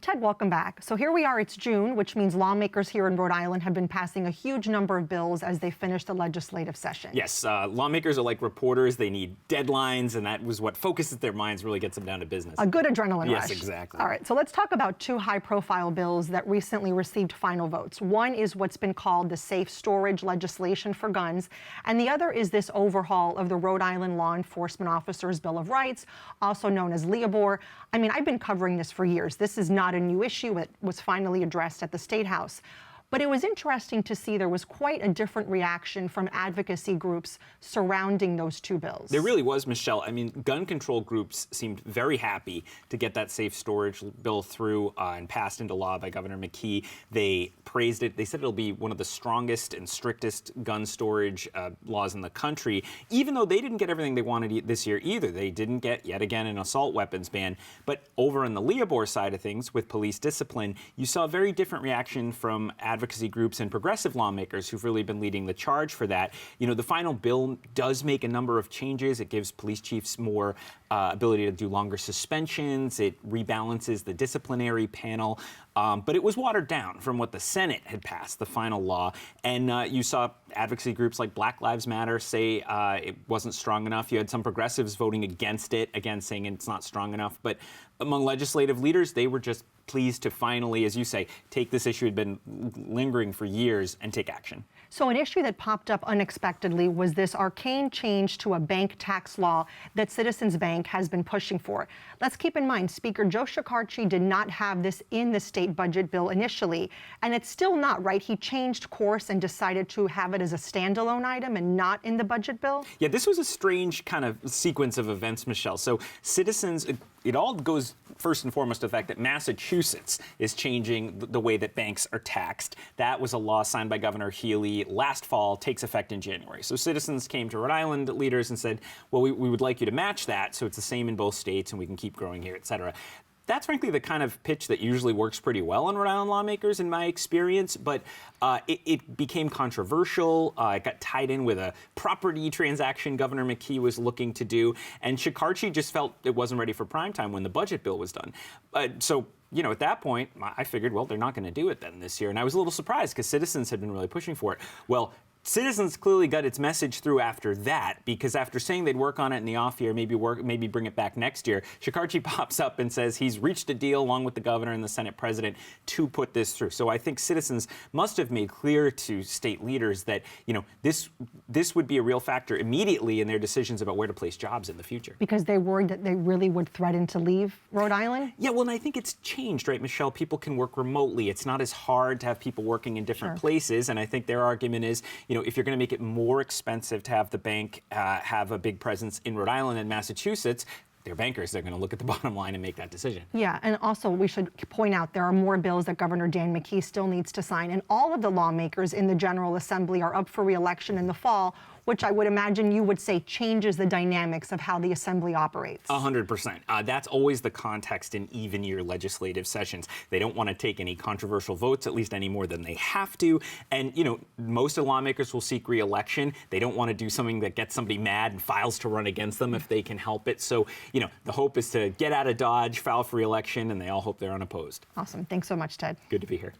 Ted, welcome back. So here we are, it's June, which means lawmakers here in Rhode Island have been passing a huge number of bills as they finish the legislative session. Yes, lawmakers are like reporters. They need deadlines, and that was what focuses their minds, really gets them down to business. A good adrenaline rush. Yes, exactly. All right, so let's talk about two high-profile bills that recently received final votes. One is what's been called the safe storage legislation for guns, and the other is this overhaul of the Rhode Island Law Enforcement Officers' Bill of Rights, also known as LEOBOR. I mean, I've been covering this for years. This is not a new issue. It was finally addressed at the State House. But it was interesting to see there was quite a different reaction from advocacy groups surrounding those two bills. There really was, Michelle. I mean, gun control groups seemed very happy to get that safe storage bill through and passed into law by Governor McKee. They praised it. They said it'll be one of the strongest and strictest gun storage laws in the country, even though they didn't get everything they wanted this year either. They didn't get, yet again, an assault weapons ban. But over on the LEOBOR side of things, with police discipline, you saw a very different reaction from advocacy groups and progressive lawmakers who've really been leading the charge for that. You know, the final bill does make a number of changes. It gives police chiefs more ability to do longer suspensions. It rebalances the disciplinary panel. But it was watered down from what the Senate had passed, the final law. And you saw advocacy groups like Black Lives Matter say it wasn't strong enough. You had some progressives voting against it, again saying it's not strong enough. But among legislative leaders, they were just pleased to finally, as you say, take this issue had been lingering for years and take action. So an issue that popped up unexpectedly was this arcane change to a bank tax law that Citizens Bank has been pushing for. Let's keep in mind, Speaker Joe Shekarchi did not have this in the state budget bill initially, and it's still not, right? He changed course and decided to have it as a standalone item and not in the budget bill? Yeah, this was a strange kind of sequence of events, Michelle. So Citizens, it all goes first and foremost to the fact that Massachusetts is changing the way that banks are taxed. That was a law signed by Governor Healy last fall, takes effect in January. So Citizens came to Rhode Island leaders and said, well, we would like you to match that so it's the same in both states and we can keep growing here, et cetera. That's frankly the kind of pitch that usually works pretty well in Rhode Island lawmakers in my experience, but it became controversial. It got tied in with a property transaction Governor McKee was looking to do, and Shekarchi just felt it wasn't ready for prime time when the budget bill was done. So, you know, at that point, I figured, well, they're not going to do it then this year, and I was a little surprised because Citizens had been really pushing for it. Well, Citizens clearly got its message through after that, because after saying they'd work on it in the off year, maybe bring it back next year, Shekarchi pops up and says he's reached a deal along with the governor and the Senate president to put this through. So I think Citizens must have made clear to state leaders that, you know, this would be a real factor immediately in their decisions about where to place jobs in the future. Because they worried that they really would threaten to leave Rhode Island? Yeah, well, and I think it's changed, right, Michelle? People can work remotely. It's not as hard to have people working in different places, and I think their argument is, you know, if you're going to make it more expensive to have the bank have a big presence in Rhode Island and Massachusetts, they're bankers. They're going to look at the bottom line and make that decision. Yeah, and also we should point out there are more bills that Governor Dan McKee still needs to sign, and all of the lawmakers in the General Assembly are up for re-election in the fall, which I would imagine you would say changes the dynamics of how the Assembly operates. 100%. That's always the context in even-year legislative sessions. They don't want to take any controversial votes, at least any more than they have to. And, you know, most of the lawmakers will seek re-election. They don't want to do something that gets somebody mad and files to run against them if they can help it. So, you know, the hope is to get out of Dodge, file for re-election, and they all hope they're unopposed. Awesome. Thanks so much, Ted. Good to be here.